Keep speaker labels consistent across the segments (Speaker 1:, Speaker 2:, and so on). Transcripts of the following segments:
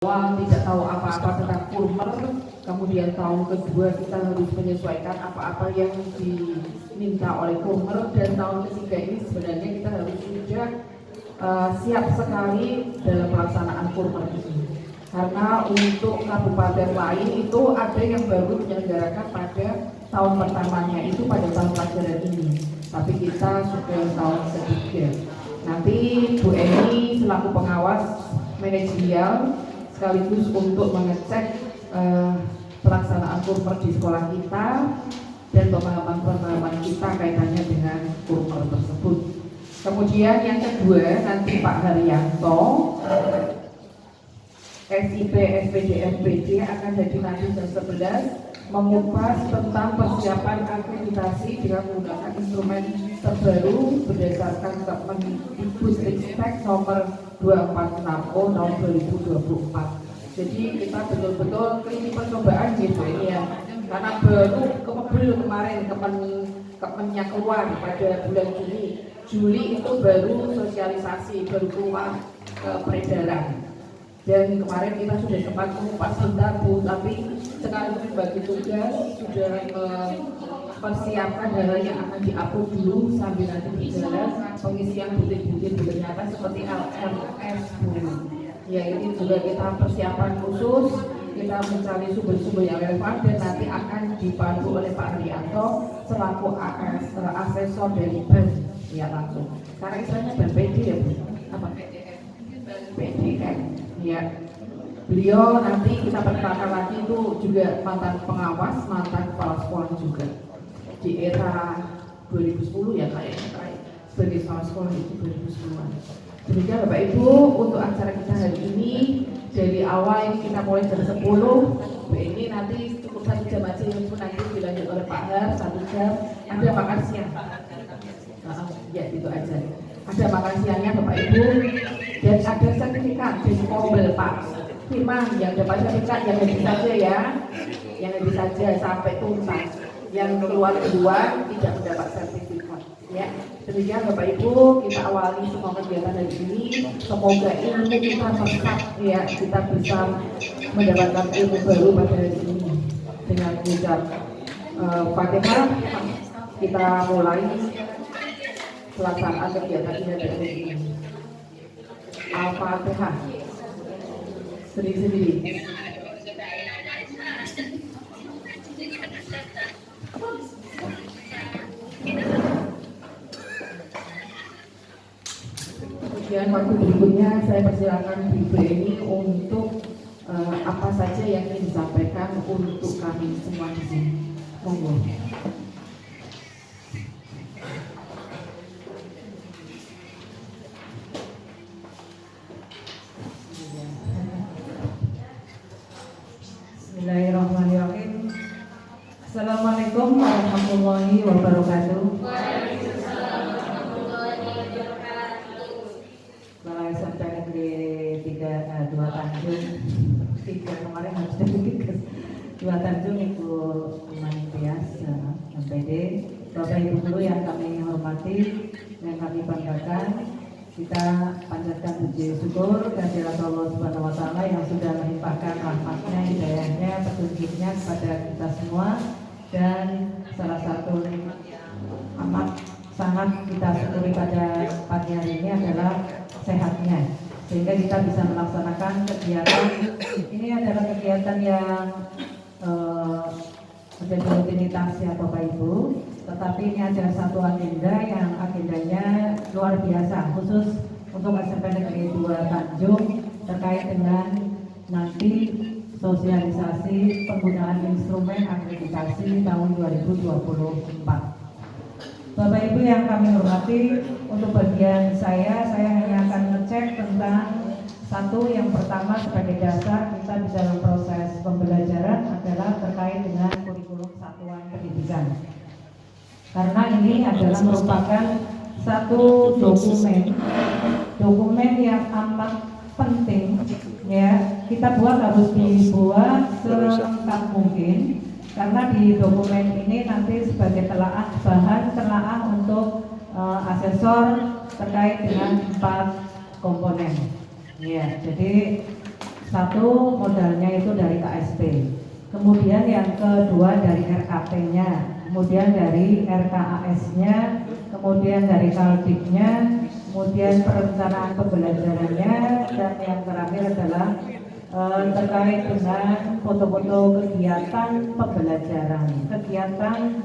Speaker 1: awal tidak tahu apa-apa tentang kurmer, kemudian tahun kedua kita harus menyesuaikan apa-apa yang diminta oleh kurmer, dan tahun ketiga ini sebenarnya kita harus sudah siap sekali dalam pelaksanaan kurmer ini. Karena untuk kabupaten lain itu ada yang baru menyelenggarakan pada tahun pertamanya itu pada tahun pelajaran ini, tapi kita sudah tahun ketiga. Nanti Bu Eni selaku pengawas manajerial sekaligus untuk mengecek pelaksanaan kurmer di sekolah kita dan pemahaman-pemahaman kita kaitannya dengan kurmer tersebut. Kemudian yang kedua, nanti Pak Haryanto SIP SPD FPD akan jadi nanti jam 11 mengupas tentang persiapan akreditasi dengan menggunakan instrumen terbaru berdasarkan Kemendikbudristek nomor 246O tahun 2024. Jadi kita betul-betul ini percobaan gitu ini ya, karena baru kemarin kemennya keluar pada bulan Juli itu baru sosialisasi, baru keluar peredaran. Dan kemarin kita sudah sempat mengupas sebentar Bu, tapi sekarang bagi tugas sudah mempersiapkan hal yang akan diupload dulu sambil nanti berjalan pengisian butir-butir ternyata seperti LMS Bu. Ya ini juga kita persiapan khusus, kita mencari sumber-sumber yang relevan dan nanti akan dibantu oleh Pak Haryanto selaku asesor dari BAN ya langsung. Karena istilahnya BAN PD ya Bu, apa? PDM. Ya, beliau nanti kita perkenalkan lagi itu juga mantan pengawas, mantan kepala sekolah juga di era 2010 ya kayaknya sebagai kepala sekolah itu 2010-an. Demikian Bapak Ibu untuk acara kita hari ini, dari awal ini kita mulai jam 10. Ini nanti cukup 1 jam aja, itu nanti dilanjut oleh Pak Har 1 jam. Ada makan siang. Ya itu aja. Ada makan siangnya Bapak Ibu dan ada sertifikat dari Kombel Pak Firman yang dapat sertifikat yang habis saja ya, yang habis saja sampai tuntas, yang keluar duluan tidak mendapat sertifikat ya. Demikian Bapak Ibu kita awali semua kegiatan hari ini, semoga ilmu kita mantap ya, kita bisa mendapatkan ilmu baru pada hari ini. Dengan mengucap Fatihah kita mulai pelaksanaan kegiatan hari ini. Al-Fatihah sendiri-sendiri. Kemudian waktu berikutnya saya persilakan Ibu Eni untuk apa saja yang ingin disampaikan untuk kami semua di sini. Monggo.
Speaker 2: Bismillahirrahmanirrahim. Assalamualaikum warahmatullahi wabarakatuh. Balai Sampai Negeri 2 Tanjung. 3 kemarin harus jadi 2 Tanjung Ibu Manitias MPD, Bapak Ibu guru yang kami hormati, yang kami banggakan. Kita panjatkan puji syukur kehadirat Allah Subhanahu wa Ta'ala yang sudah melimpahkan rahmatnya, hidayahnya, petunjuknya kepada kita semua, dan salah satu amat sangat kita syukuri pada pagi hari ini adalah sehatnya, sehingga kita bisa melaksanakan kegiatan ini. Adalah kegiatan yang menjadi rutinitas ya Bapak Ibu, tetapi ini ada satu agenda yang agendanya luar biasa khusus untuk SMP Negeri 2 Tanjung terkait dengan nanti sosialisasi penggunaan instrumen akreditasi tahun 2024. Bapak Ibu yang kami hormati, untuk bagian saya hanya akan ngecek tentang satu, yang pertama sebagai dasar kita di dalam proses pembelajaran adalah terkait dengan kurikulum satuan pendidikan. Karena ini adalah merupakan satu dokumen yang amat penting ya, kita harus dibuat selengkap mungkin, karena di dokumen ini nanti sebagai bahan telaah untuk asesor terkait dengan 4 komponen ya. Jadi Satu, modalnya itu dari KSP. Kemudian yang kedua dari RKP-nya, kemudian dari RKAS-nya, kemudian dari Kaldiknya, kemudian perencanaan pembelajarannya, dan yang terakhir adalah terkait dengan foto-foto kegiatan pembelajaran, kegiatan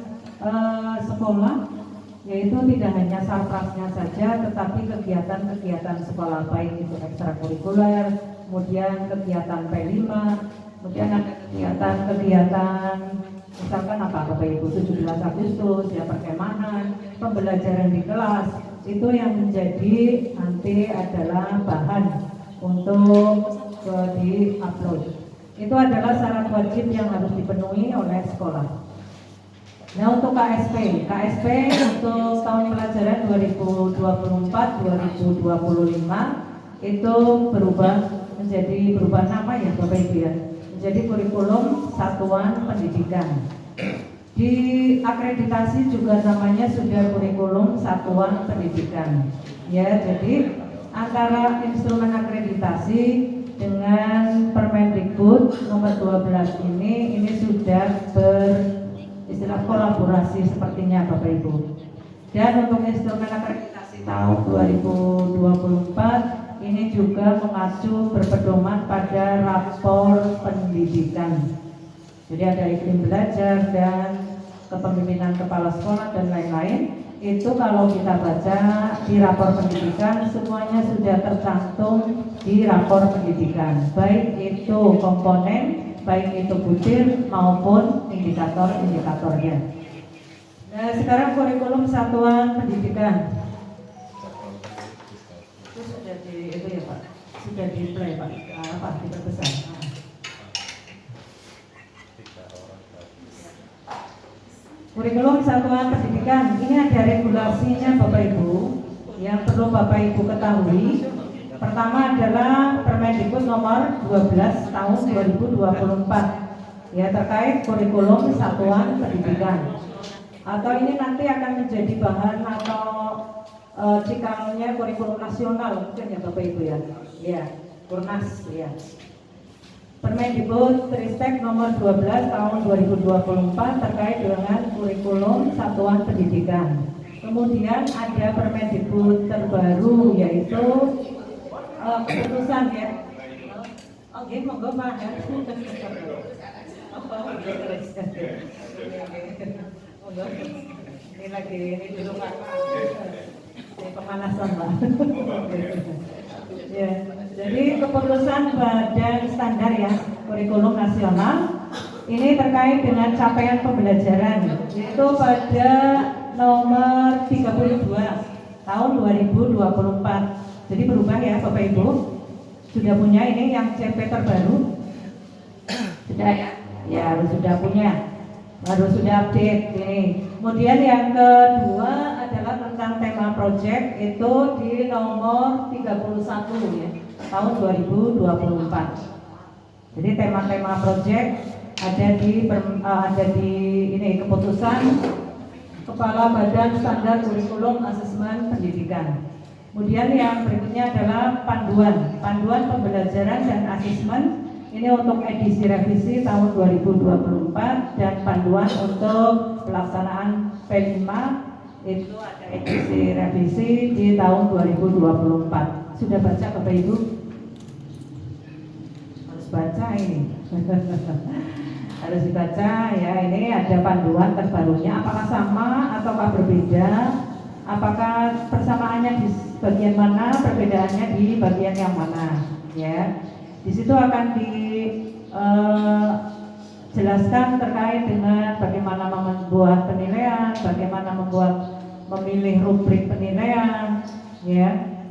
Speaker 2: sekolah, yaitu tidak hanya sarprasnya saja, tetapi kegiatan-kegiatan sekolah, baik itu ekstrakurikuler, kemudian kegiatan P5, kemudian ada kegiatan misalkan apa Bapak Ibu 17 Agustus ya, perkemahan, pembelajaran di kelas, itu yang menjadi nanti adalah bahan untuk di-upload. Itu adalah syarat wajib yang harus dipenuhi oleh sekolah. Nah, untuk KSP untuk tahun pelajaran 2024-2025 itu berubah nama ya Bapak Ibu ya, menjadi kurikulum satuan pendidikan. Di akreditasi juga namanya sudah kurikulum satuan pendidikan. Ya, jadi antara instrumen akreditasi dengan Permendikbud nomor 12 ini sudah istilah kolaborasi sepertinya Bapak Ibu. Dan untuk instrumen akreditasi tahun 2024 ini juga mengacu berpedoman pada rapor pendidikan. Jadi ada iklim belajar dan kepemimpinan kepala sekolah dan lain-lain. Itu kalau kita baca di rapor pendidikan semuanya sudah tercantum di rapor pendidikan, baik itu komponen, baik itu butir maupun indikator-indikatornya. Nah, sekarang kurikulum satuan pendidikan itu sudah ya Pak, sudah di play Pak, diperbesar. Kurikulum satuan pendidikan ini ada regulasinya Bapak Ibu yang perlu Bapak Ibu ketahui. Pertama adalah Permendikbud nomor 12 tahun 2024 ya, terkait kurikulum satuan pendidikan. Atau ini nanti akan menjadi bahan atau cikalnya kurikulum nasional mungkin ya Bapak Ibu ya. Ya, Kurnas ya. Permendikbud Ristek nomor 12 tahun 2024 terkait dengan kurikulum satuan pendidikan. Kemudian ada Permendikbud terbaru yaitu keputusan ya. Oke, monggo Pak. Ini lagi dulu Pak. Ini pemanasan Pak. Ya, jadi keputusan Badan Standar ya Kurikulum Nasional ini terkait dengan capaian pembelajaran, yaitu pada nomor 32 tahun 2024. Jadi berubah ya Bapak Ibu. Sudah punya ini yang CP terbaru? Sudah ya? Ya harus sudah punya, harus sudah update ini. Kemudian yang kedua adalah tentang tema project, itu di nomor 31 ya, tahun 2024. Jadi tema-tema project ada di ini keputusan Kepala Badan Standar Kurikulum Asesmen Pendidikan. Kemudian yang berikutnya adalah panduan pembelajaran dan asesmen. Ini untuk edisi revisi tahun 2024 dan panduan untuk pelaksanaan P5 itu ada edisi revisi di tahun 2024. Sudah baca Bapak Ibu? Harus baca ini. Harus dibaca ya. Ini ada panduan terbarunya. Apakah sama ataukah berbeda? Apakah persamaannya di bagian mana, perbedaannya di bagian yang mana? Ya. Di situ akan dijelaskan terkait dengan bagaimana membuat penilaian, bagaimana memilih rubrik penilaian, ya.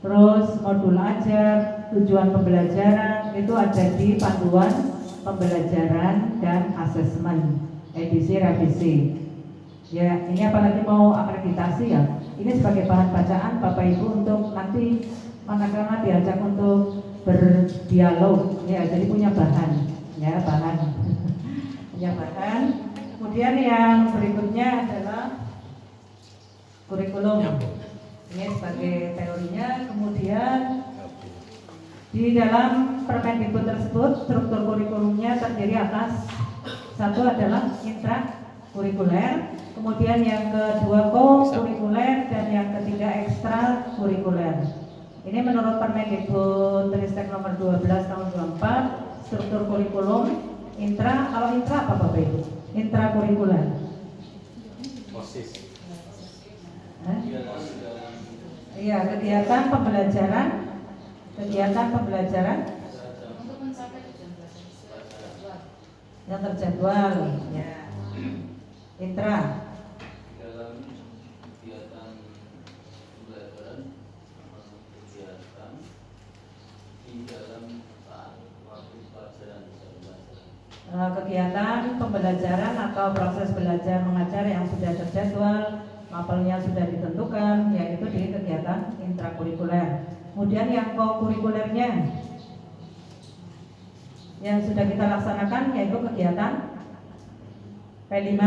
Speaker 2: Terus modul ajar, tujuan pembelajaran itu ada di panduan pembelajaran dan asesmen edisi revisi. Ya, ini apalagi mau akreditasi ya. Ini sebagai bahan bacaan Bapak Ibu untuk nanti manakala diajak untuk berdialog ya, jadi punya bahan ya, punya bahan. Kemudian yang berikutnya adalah kurikulum, ini sebagai teorinya. Kemudian di dalam Permendikbud tersebut struktur kurikulumnya terdiri atas satu adalah intrakurikuler, kemudian yang kedua co-kurikuler, dan yang ketiga ekstrakurikuler. Ini menurut Permendikbudristek nomor 12 tahun 24, struktur kurikulum kalau intra apa Bapak Ibu? Intrakurikuler. Iya, kegiatan pembelajaran yang terjadwal, ya. Intra.
Speaker 3: Dalam kegiatan pembelajaran kegiatan di dalam waktu pelajaran.
Speaker 2: Kegiatan pembelajaran atau proses belajar mengajar yang sudah terjadwal, mapelnya sudah ditentukan, yaitu di kegiatan intrakurikuler. Kemudian yang co-kurikulernya yang sudah kita laksanakan yaitu kegiatan P5,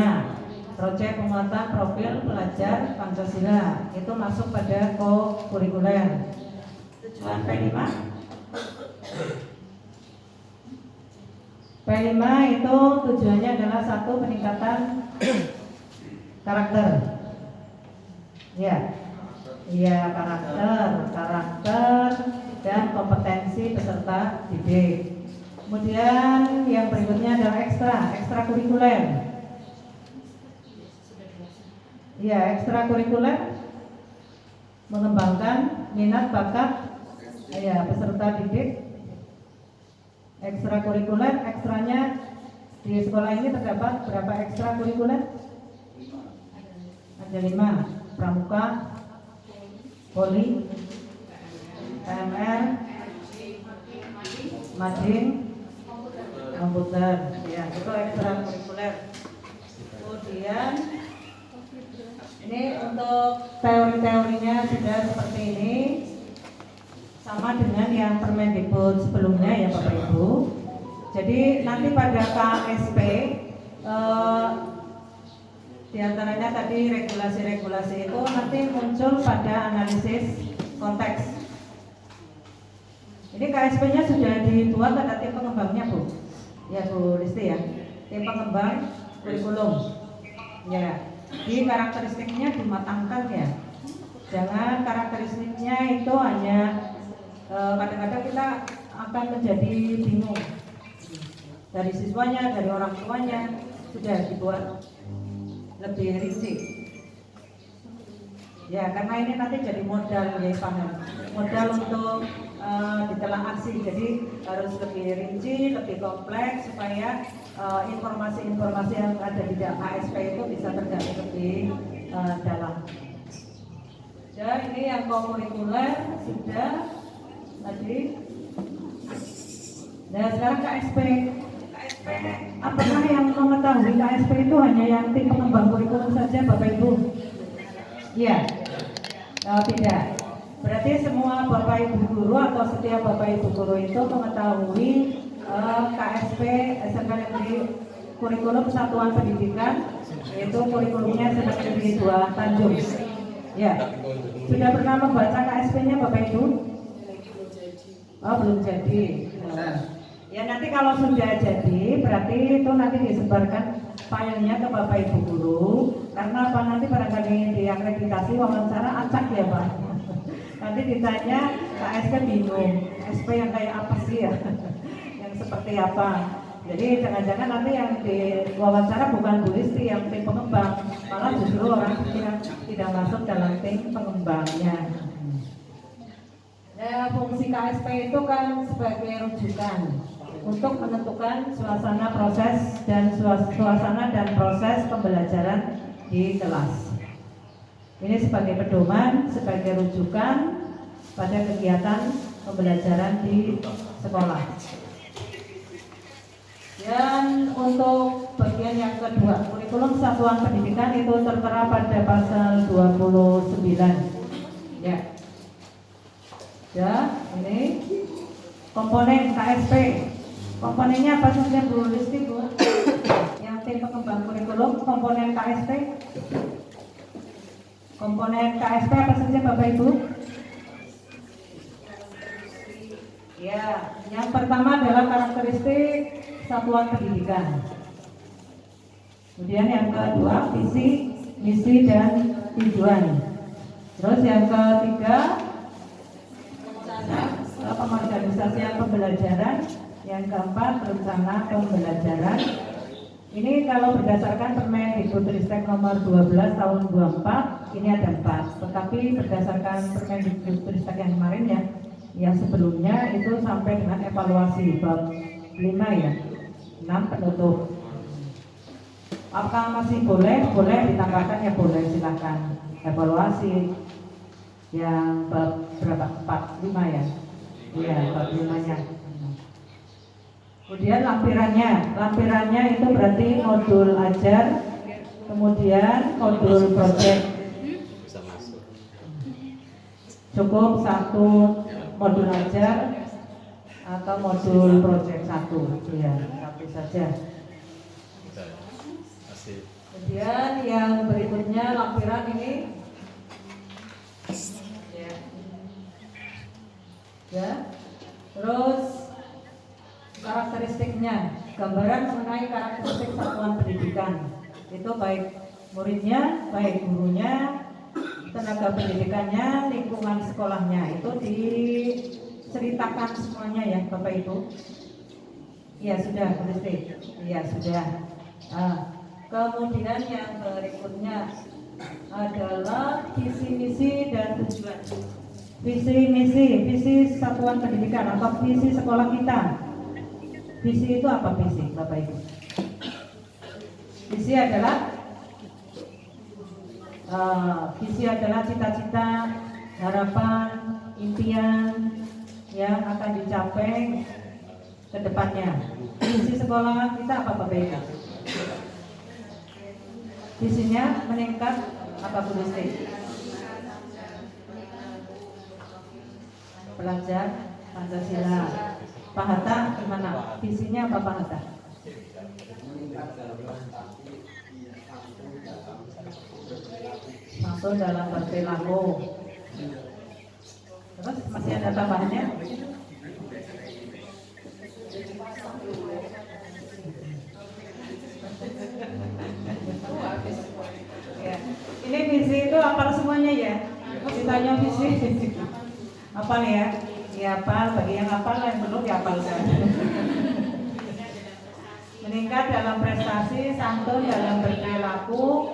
Speaker 2: proyek penguatan profil pelajar Pancasila, itu masuk pada co-kurikuler. Tujuan P5 itu tujuannya adalah satu, peningkatan karakter. Iya, karakter dan kompetensi peserta didik. Kemudian yang berikutnya adalah ekstrakurikuler. Ya, ekstrakurikuler mengembangkan minat bakat peserta didik. Ekstrakurikuler, ekstranya di sekolah ini terdapat berapa ekstrakurikuler? Ada 5, pramuka, poli, PMR, mading, komputer, ya itu ekstrakurikuler. Kemudian ini untuk teori-teorinya sudah seperti ini, sama dengan yang Permendikbud sebelumnya ya Bapak Ibu. Jadi nanti pada KSP diantaranya tadi regulasi-regulasi itu nanti muncul pada analisis konteks. Ini KSP-nya sudah dibuat, ada tim pengembangnya Bu. Ya Bu Listi ya, tim pengembang kurikulum. Ya, di karakteristiknya dimatangkan ya. Jangan karakteristiknya itu hanya kadang-kadang kita akan menjadi bingung. Dari siswanya, dari orang tuanya sudah dibuat lebih rinci. Ya, karena ini nanti jadi modal ya paham. Modal untuk ditelaah. Jadi harus lebih rinci, lebih kompleks supaya informasi-informasi yang ada di ASP itu bisa tergali lebih dalam. Dan ini yang co-kurikuler sudah tadi. Nah sekarang KSP, apakah yang mengetahui KSP itu hanya yang tim pengembang kurikulum saja Bapak Ibu? Iya, tidak. Berarti semua Bapak Ibu guru atau setiap Bapak Ibu guru itu mengetahui KSP SMK Negeri Kurikulum Satuan Pendidikan, yaitu kurikulumnya SMK Negeri 2 Tanjung. Ya, sudah pernah membaca KSP-nya Bapak Ibu? Oh, belum jadi. Ya nanti kalau sudah jadi, berarti itu nanti disebarkan filenya ke Bapak Ibu guru. Karena apa, nanti barangkali diakreditasi wawancara acak ya Pak. Nanti ditanya KSP bingung, SP yang kayak apa sih ya? Yang seperti apa? Jadi jangan-jangan nanti yang diwawancara bukan Bu Listi yang tim pengembang, malah justru orang yang tidak masuk dalam tim pengembangnya. Nah, fungsi KSP itu kan sebagai rujukan untuk menentukan suasana proses dan suasana dan proses pembelajaran di kelas. Ini sebagai pedoman, sebagai rujukan pada kegiatan pembelajaran di sekolah. Dan untuk bagian yang kedua, kurikulum satuan pendidikan itu tertera pada pasal 29. Ya. Ya, ini komponen KSP. Komponennya apa saja Bu Listi Bu? Yang tim pengembang kurikulum, komponen KSP. Komponen KSP apa saja Bapak Ibu? Ya, yang pertama adalah karakteristik satuan pendidikan. Kemudian yang kedua, visi, misi, dan tujuan. Terus yang ketiga, pengorganisasian pembelajaran. Yang keempat, rencana pembelajaran. Ini kalau berdasarkan Permendikbudristek nomor 12 tahun 24, ini ada 4. Tetapi berdasarkan Permendikbudristek yang kemarin ya, yang sebelumnya itu sampai dengan evaluasi bab 5 ya, 6 penutup. Apakah masih boleh? Boleh ditambahkan ya boleh, silakan. Evaluasi yang bab berapa? 4, 5 ya? Iya, bab 5-nya. Kemudian lampirannya itu berarti modul ajar, kemudian modul project. Cukup 1 modul ajar atau modul project 1, ya, 1 saja. Kemudian yang berikutnya lampiran ini, ya. Terus karakteristiknya, gambaran mengenai karakteristik satuan pendidikan. Itu baik muridnya, baik gurunya, tenaga pendidikannya, lingkungan sekolahnya. Itu diceritakan semuanya ya Bapak Ibu. Iya sudah, iya sudah. Kemudian yang berikutnya adalah visi misi dan tujuan. Visi satuan pendidikan atau visi sekolah kita. Visi itu apa visi, Bapak Ibu? Visi adalah cita-cita, harapan, impian yang akan dicapai ke depannya. Visi sekolah kita apa, Bapak Ibu? Visinya meningkat apa, Bu Listi? Belajar Pancasila. Pak Hatta gimana? Visinya apa Pak Hatta? Santun dalam berperilaku. Terus masih ada tambahannya? Ya. Ini visi itu apal semuanya ya? Ditanya visi apal ya? Dihafal, bagi yang hafal yang belum dihafalkan. Meningkat dalam prestasi, santun dalam berperilaku,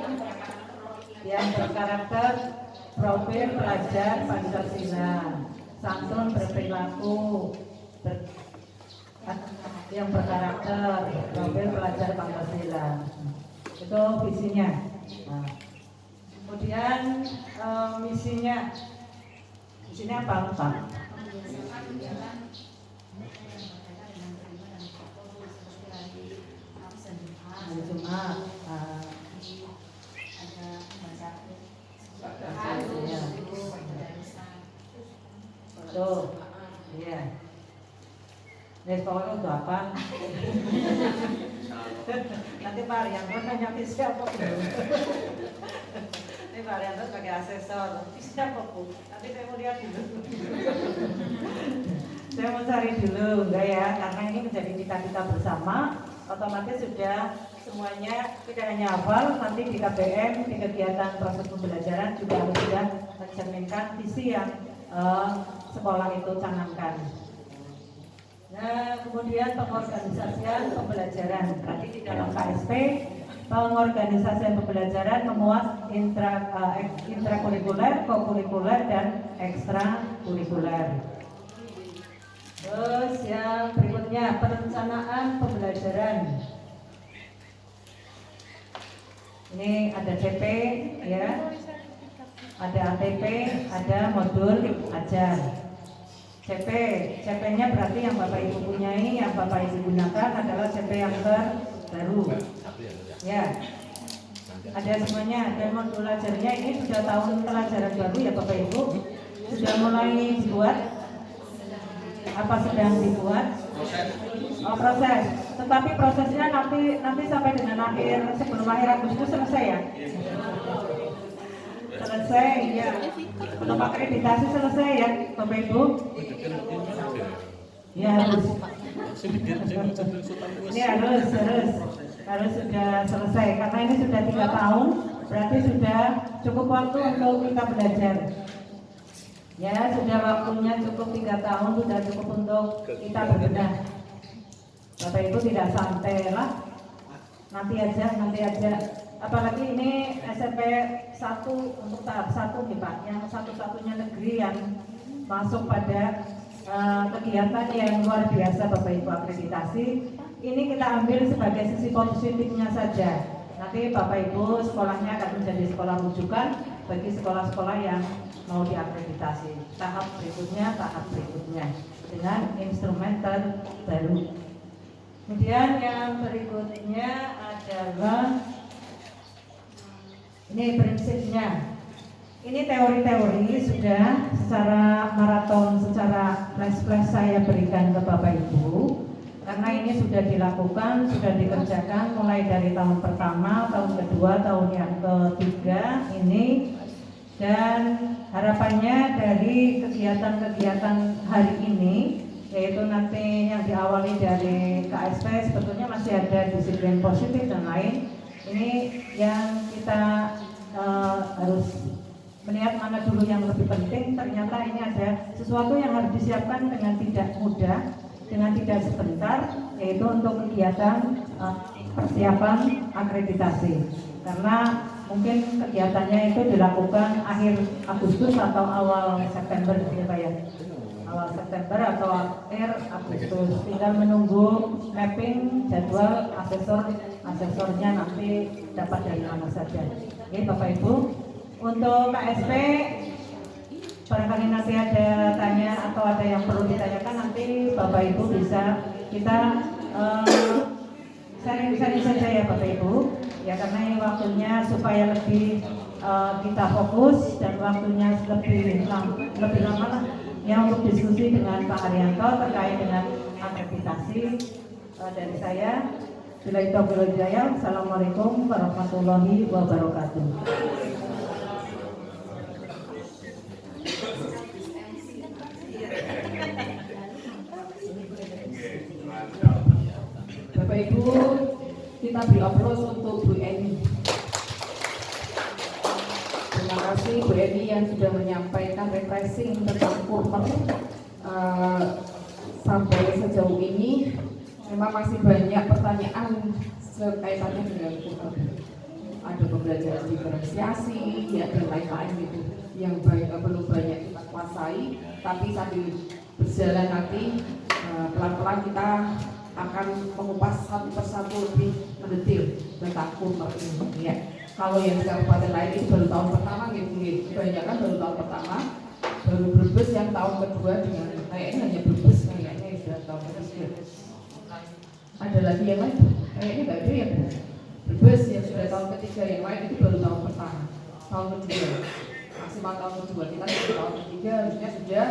Speaker 2: yang berkarakter profil pelajar Pancasila, santun berperilaku, yang berkarakter profil pelajar Pancasila. Itu visinya. Nah, kemudian misinya apa Pak? Hari Jumat tuh, iya. Pokoknya untuk apa? Nanti Pak Arianto nanya visi apa? Ini Pak Arianto sebagai asesor, visi apa Bu? Nanti saya mau lihat dulu. Saya mau cari dulu, enggak ya? Karena ini menjadi cita-cita bersama. Otomatis sudah semuanya tidak hanya hafal, nanti di KBM, di kegiatan proses pembelajaran juga harus sudah mencerminkan visi yang sekolah itu canangkan. Nah, kemudian pengorganisasian pembelajaran. Berarti di dalam KSP, pengorganisasian pembelajaran memuat intrakurikuler, kokurikuler, dan ekstrakurikuler. Terus yang berikutnya, perencanaan pembelajaran. Ini ada CP, ya, ada ATP, ada modul ajar. CP-nya berarti yang Bapak Ibu punyai, yang Bapak Ibu gunakan adalah CP yang terbaru. Ya, ada semuanya. Dan modul ajarnya ini sudah tahun pelajaran baru ya Bapak Ibu. Sudah mulai dibuat. Apa sedang dibuat? Oh, proses. Tetapi prosesnya nanti sampai dengan sebelum akhir Agustus selesai ya. Selesai ya. Belum akreditasi selesai ya Bapak Ibu. Ya harus. Ini harus sudah selesai karena ini sudah 3 tahun, berarti sudah cukup waktu untuk kita belajar. Ya sudah waktunya cukup 3 tahun, sudah cukup untuk kita berbenah. Bapak Ibu tidak santai lah, nanti aja. Apalagi ini SMP 1 untuk tahap 1 nih Pak, yang satu-satunya negeri yang masuk pada kegiatan yang luar biasa Bapak Ibu akreditasi. Ini kita ambil sebagai sisi positifnya saja. Nanti Bapak Ibu sekolahnya akan menjadi sekolah rujukan bagi sekolah-sekolah yang mau diakreditasi. Tahap berikutnya dengan instrumen terbaru. Kemudian yang berikutnya adalah ini prinsipnya. Ini teori-teori sudah secara maraton, secara flash saya berikan ke Bapak Ibu. Karena ini sudah dilakukan, sudah dikerjakan mulai dari tahun pertama, tahun kedua, tahun yang ketiga ini. Dan harapannya dari kegiatan-kegiatan hari ini, yaitu nanti yang diawali dari KSP, sebetulnya masih ada disiplin positif dan lain. Ini yang kita harus melihat mana dulu yang lebih penting. Ternyata ini ada sesuatu yang harus disiapkan dengan tidak mudah, dengan tidak sebentar, yaitu untuk kegiatan persiapan akreditasi. Karena mungkin kegiatannya itu dilakukan akhir Agustus atau awal September gitu ya. Awal September atau akhir Agustus, tinggal menunggu mapping jadwal asesornya nanti dapat dari mana saja. Oke Bapak Ibu, untuk KSP barangkali nanti ada tanya atau ada yang perlu ditanyakan, nanti Bapak Ibu bisa kita sharing saja ya Bapak Ibu ya, karena ini waktunya supaya lebih kita fokus dan waktunya lebih lama lah ya untuk diskusi dengan Pak Haryanto terkait dengan akreditasi. Dari saya, Assalamualaikum warahmatullahi wabarakatuh.
Speaker 1: Bapak Ibu, kita beri aplaus untuk Bu Eni. Terima kasih Bu Eni yang sudah menyampaikan refreshing tentang Kurmer sampai sejauh ini. Memang masih banyak pertanyaan sekaitannya dengan Kurmer. Ada pembelajaran diferensiasi, ya dan lain-lain gitu yang belum banyak kita kuasai, tapi sambil berjalan nanti pelan-pelan kita akan mengupas satu persatu lebih mendetil tentang Kurmer ini ya. Kalau yang di kabupaten lain itu baru tahun pertama gitu, kebanyakan baru tahun pertama, baru Brebes yang tahun kedua dengan kayaknya hanya Brebes kayaknya sudah tahun ketiga. Ada lagi yang lain? Kayaknya nggak ada ya. Brebes yang sudah tahun ketiga, yang lain itu baru tahun pertama, tahun kedua, maksimal tahun kedua. Kita sudah tahun ketiga harusnya sudah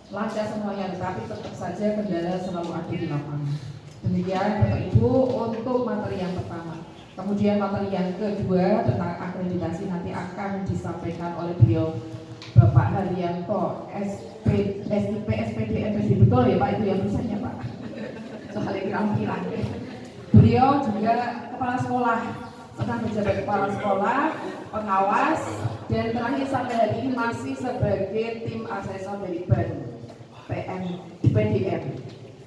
Speaker 1: lancar semuanya, tetapi tetap saja kendala selalu ada di lapangan. Demikian Bapak Ibu untuk materi yang pertama. Kemudian materi yang kedua tentang akreditasi nanti akan disampaikan oleh beliau Bapak Haryanto, SIP, SPD, MPD, betul ya Pak itu yang tulisannya Pak? Soalnya kerampilan. Beliau juga kepala sekolah, pernah menjabat kepala sekolah, pengawas, dan terakhir sampai hari ini masih sebagai tim asesor dari PDM.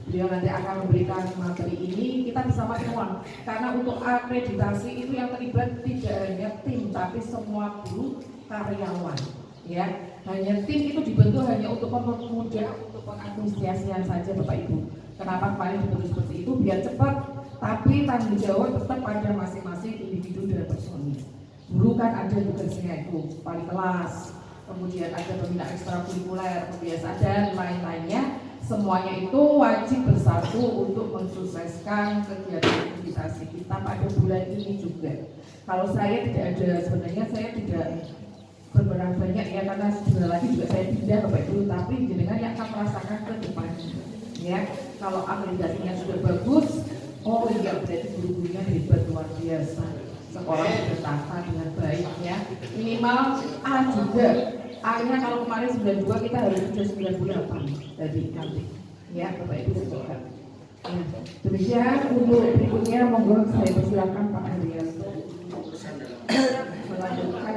Speaker 1: Beliau nanti akan memberikan materi ini, kita bersama semua. Karena untuk akreditasi itu yang terlibat tidak hanya tim, tapi semua guru, karyawan. Ya, hanya tim itu dibentuk hanya untuk mempermudah, untuk pengadministrasian saja Bapak Ibu. Kenapa kemarin dibentuk seperti itu? Biar cepat, tapi tanggung jawab tetap pada masing-masing individu dan personil. Guru kan ada tugasnya itu, wali kelas, kemudian ada pembina ekstrakurikuler, pembiasaan dan lain-lainnya. Semuanya itu wajib bersatu untuk mensukseskan kegiatan akreditasi kita pada bulan ini juga. Kalau saya tidak ada, sebenarnya saya tidak berperan banyak ya, karena sebentar lagi juga saya pindah Bapak Ibu, tapi jenengan yang akan merasakan ke depan. Ya, kalau akreditasinya sudah bagus, oh iya berarti guru-gurunya hebat luar biasa. Sekolah bertata dengan baik ya. Minimal A juga. A-nya kalau kemarin 92 kita harus sudah 98 dari nanti. Ya, Bapak Ibu silakan. Ya, demikian untuk berikutnya monggo saya persilakan Pak Andreas melanjutkan.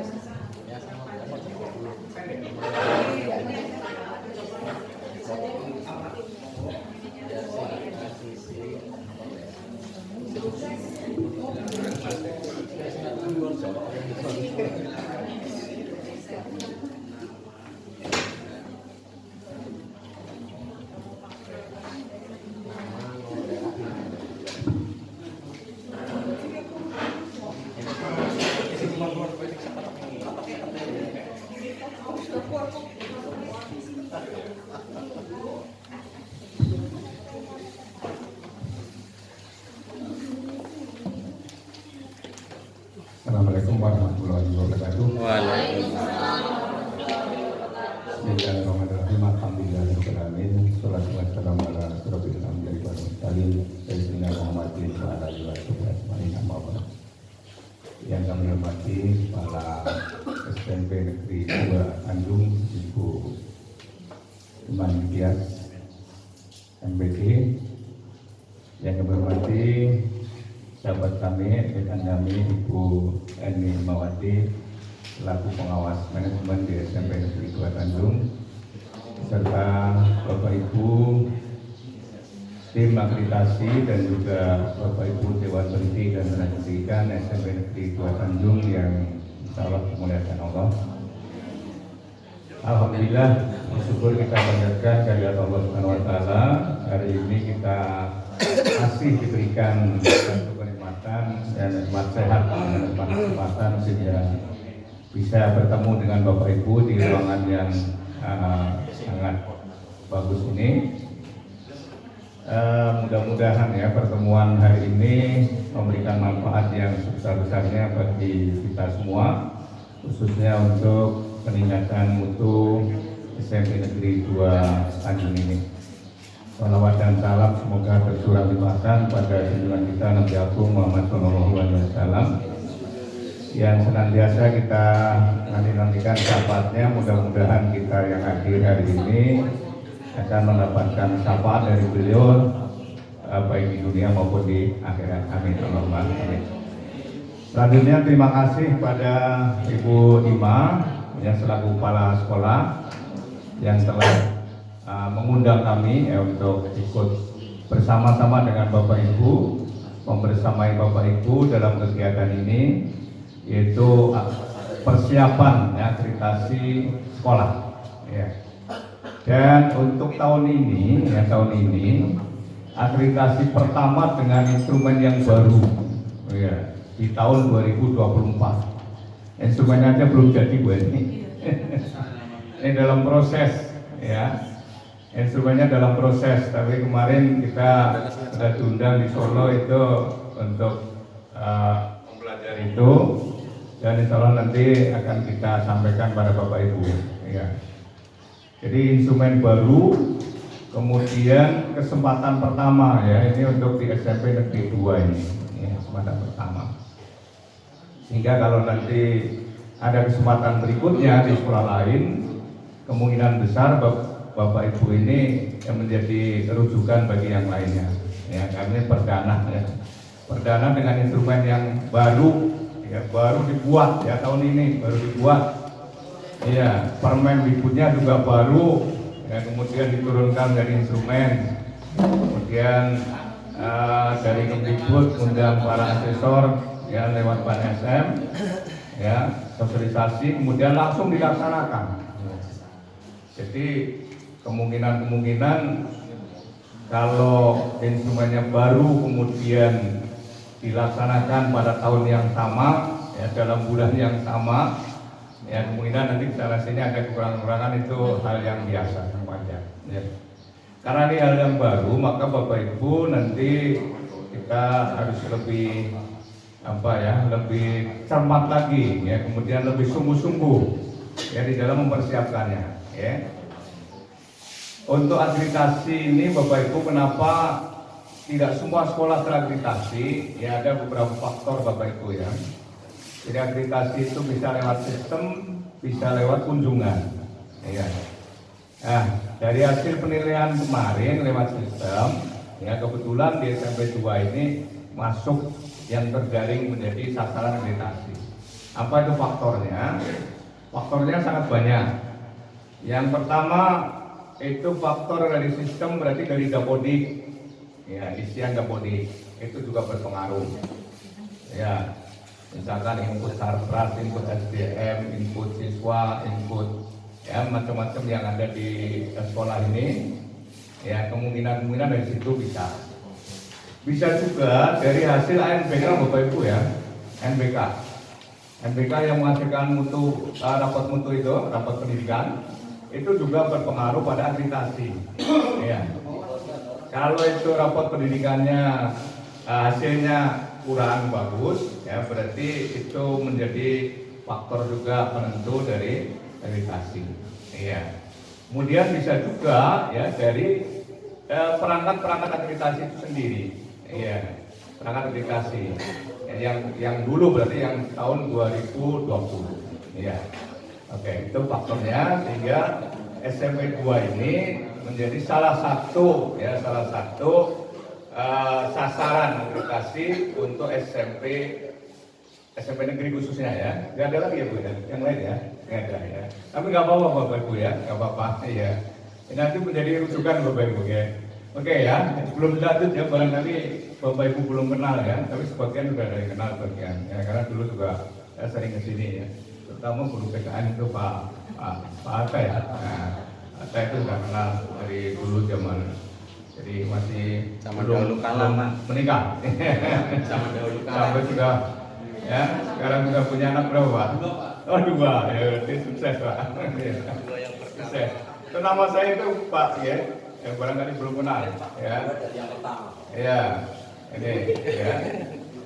Speaker 4: Assalamualaikum warahmatullahi wabarakatuh. Bismillahirrahmanirrahim. Alhamdulillahirrahmanirrahim. Salatu wassalamu ala asyrofil anbiya'i wal mursalin sayyidina Muhammadin wa ala alihi wa sahbihi ajmain. Amma ba'd. Yang kami hormati Kepala SMP Negeri 2 Tanjung, Ibu Iman Tias MPD. Yang kami hormati sahabat kami, rekan kami Ibu Eni Mawati selaku pengawas manajemen di SMP Negeri 2 Tanjung, serta Bapak Ibu tim akreditasi dan juga Bapak Ibu Dewan Pendidik dan Tenaga Pendidikan SMP Negeri 2 Tanjung yang insya Allah dimuliakan Allah. Alhamdulillah, bersyukur kita panjatkan kehadirat Allah Subhanahu wa taala. Hari ini kita masih diberikan satu kenikmatan dan nikmat sehat dan nikmat kesempatan sehingga bisa bertemu dengan Bapak Ibu di ruangan yang sangat bagus ini. Mudah-mudahan ya pertemuan hari ini memberikan manfaat yang sebesar-besarnya bagi kita semua, khususnya untuk peningkatan mutu SMP Negeri 2 Tanjung ini. Salawat dan salam semoga tercurah limpahkan pada junjungan kita Nabi Agung Muhammad SAW yang senantiasa kita nantikan syafaatnya. Mudah-mudahan kita yang hadir hari ini akan mendapatkan syafaat dari beliau baik di dunia maupun di akhirat. Amin. Allahumma amin. Selanjutnya terima kasih pada Ibu Ima yang selaku kepala sekolah yang telah mengundang kami untuk ikut bersama-sama dengan Bapak Ibu membersamai Bapak Ibu dalam kegiatan ini, yaitu persiapan akreditasi sekolah. Ya. Dan untuk tahun ini akreditasi pertama dengan instrumen yang baru, ya, di tahun 2024. Instrumennya aja belum jadi Bu ini. Ini dalam proses, ya. Instrumennya dalam proses, tapi kemarin kita sudah diundang di Solo itu untuk mempelajari itu, dan insya Allah nanti akan kita sampaikan pada Bapak Ibu. Ya. Jadi instrumen baru, kemudian kesempatan pertama ya ini untuk di SMP Negeri 2 ini, ya, kesempatan pertama. Sehingga kalau nanti ada kesempatan berikutnya di sekolah lain, kemungkinan besar Bapak Ibu ini yang menjadi rujukan bagi yang lainnya. Ya, kami perdana ya. Perdana dengan instrumen yang baru, ya, baru dibuat ya tahun ini baru dibuat. Iya, Permendikbudnya juga baru, ya, kemudian diturunkan dari instrumen, kemudian dari Kemdikbud undang para asesor ya lewat PAN-SM, ya sosialisasi, kemudian langsung dilaksanakan. Jadi kemungkinan kalau instrumennya baru kemudian dilaksanakan pada tahun yang sama, ya dalam bulan yang sama. Ya kemungkinan nanti kesana sini ada kekurangan-kekurangan, itu hal yang biasa, yang wajar. Ya. Karena ini hal yang baru, maka Bapak Ibu nanti kita harus lebih lebih cermat lagi, ya kemudian lebih sungguh-sungguh ya di dalam mempersiapkannya. Ya. Untuk akreditasi ini Bapak Ibu, kenapa tidak semua sekolah terakreditasi? Ya ada beberapa faktor Bapak Ibu ya. Jadi akreditasi itu bisa lewat sistem, bisa lewat kunjungan. Ya. Nah, dari hasil penilaian kemarin lewat sistem, ya kebetulan di SMP 2 ini masuk yang terjaring menjadi sasaran akreditasi. Apa itu faktornya? Faktornya sangat banyak. Yang pertama itu faktor dari sistem, berarti dari Dapodik, ya isian Dapodik itu juga berpengaruh. Ya, misalkan input sarpras, input SDM, input siswa, input ya macam-macam yang ada di sekolah ini, ya kemungkinan dari situ bisa juga dari hasil ANBK Bapak Ibu ya, NBK yang menghasilkan mutu rapat mutu itu, rapat pendidikan itu juga berpengaruh pada akreditasi. Ya. Kalau itu rapat pendidikannya hasilnya kurang bagus, ya berarti itu menjadi faktor juga penentu dari akreditasi. Iya. Kemudian bisa juga ya dari perangkat akreditasi itu sendiri. Iya. Perangkat akreditasi yang dulu berarti yang tahun 2020. Iya. Oke, itu faktornya sehingga SMP 2 ini menjadi salah satu sasaran akreditasi untuk SMP negeri khususnya ya. Nggak ada lagi ya Bu ya, yang lain ya, nggak ada ya. Tapi nggak apa-apa Bapak Ibu ya, nggak apa-apa ya. Ini nanti menjadi rujukan Bapak Ibu ya. Oke ya, sebelum lanjut ya, barangkali Bapak Ibu belum kenal ya, tapi sebagian sudah ada yang kenal sebagian ya, karena dulu juga saya sering kesini ya. Terutama guru PKN itu Pak Atta ya. Nah, Atta itu sudah kenal dari dulu zaman, jadi masih
Speaker 3: Zaman dahulu kala, Pak.
Speaker 4: menikah.
Speaker 3: Zaman dahulu kala.
Speaker 4: Sampai sudah ya, sekarang sudah punya anak berapa Pak? Oh 2, ya berarti sukses Pak. Sukses. Itu nama saya itu Pak ya, yang barangkali belum kenal ya.
Speaker 3: Yang pertama.
Speaker 4: Ya, ini ya.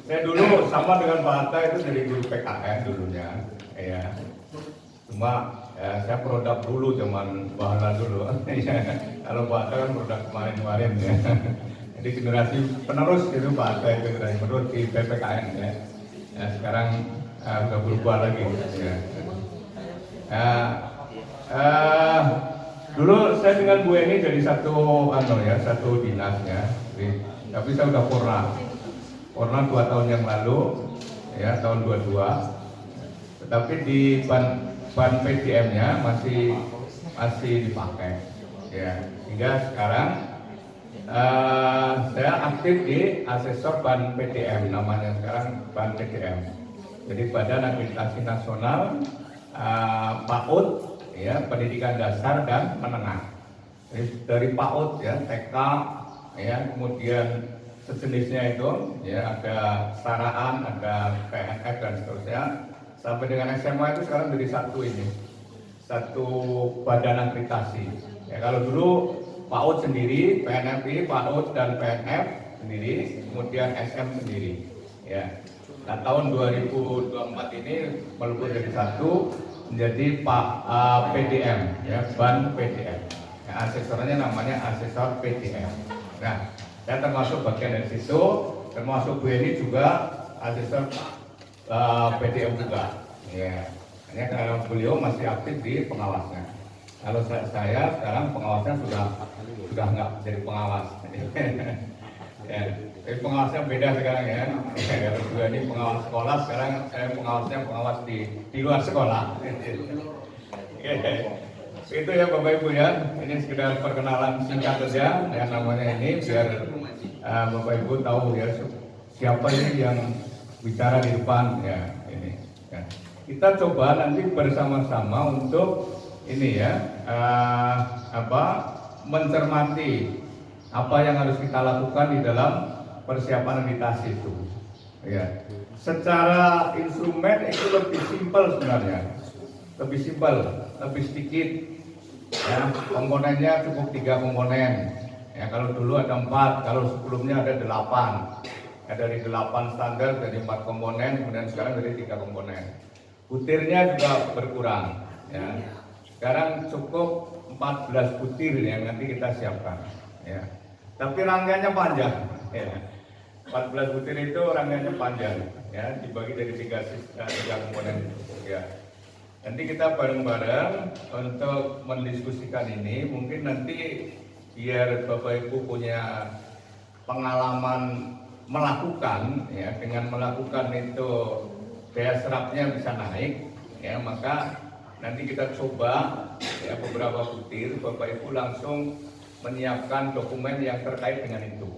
Speaker 4: Saya dulu sama dengan Pak Atta itu dari guru PKN dulunya, ya. Cuma ya, saya produk dulu zaman Bahala dulu. Kalau Pak Atta kan produk kemarin ya. Jadi generasi penerus itu Pak Atta itu generasi penerus di PPKN ya. Ya sekarang udah berubah lagi. Ya. Dulu saya dengan Bu Eni dari satu dinas ya. Tapi saya udah purna 2 tahun yang lalu ya, tahun 22. Tetapi di ban PDM-nya masih dipakai ya. Hingga sekarang saya aktif di asesor ban PDM, namanya sekarang ban PDM. Jadi Badan Akreditasi Nasional PAUD ya, pendidikan dasar dan menengah. Jadi dari PAUD ya, TK ya, kemudian sejenisnya itu ya, ada saraan, ada PNF dan seterusnya, sampai dengan SMA itu sekarang jadi satu badan akreditasi ya. Kalau dulu PAUD sendiri, PNFI, PAUD dan PNF sendiri, kemudian SM sendiri ya. Nah tahun 2024 ini melebur dari satu menjadi PDM ya, ban PDM ya, asesornya namanya asesor PDM. Nah saya termasuk bagian dari situ, termasuk Bu Eni juga asesor PDM juga. Ya, hanya karena beliau masih aktif di pengawasnya. Kalau saya sekarang pengawasnya sudah nggak jadi pengawas. Ya, tapi pengawasnya beda sekarang ya. Kalau Bu Eni pengawas sekolah, sekarang saya pengawas di luar sekolah. Itu ya Bapak Ibu ya, ini sekedar perkenalan singkat saja yang namanya ini, biar Bapak Ibu tahu ya siapa ini yang bicara di depan ya ini. Ya. Kita coba nanti bersama-sama untuk ini ya mencermati apa yang harus kita lakukan di dalam persiapan akreditasi itu. Ya. Secara instrumen itu lebih simpel sebenarnya, lebih sedikit. Ya, komponennya cukup 3 komponen. Ya, kalau dulu ada 4, kalau sebelumnya ada 8. Ya, dari 8 standar dari 4 komponen, kemudian sekarang dari 3 komponen. Butirnya juga berkurang. Ya. Sekarang cukup 14 butir yang nanti kita siapkan. Ya. Tapi rangkaiannya panjang. Ya. 14 butir itu rangkaiannya panjang. Ya, dibagi dari 3 komponen. Ya. Nanti kita bareng-bareng untuk mendiskusikan ini. Mungkin nanti biar Bapak Ibu punya pengalaman melakukan, ya, dengan melakukan itu daya serapnya bisa naik, ya, maka nanti kita coba ya beberapa butir, Bapak Ibu langsung menyiapkan dokumen yang terkait dengan itu.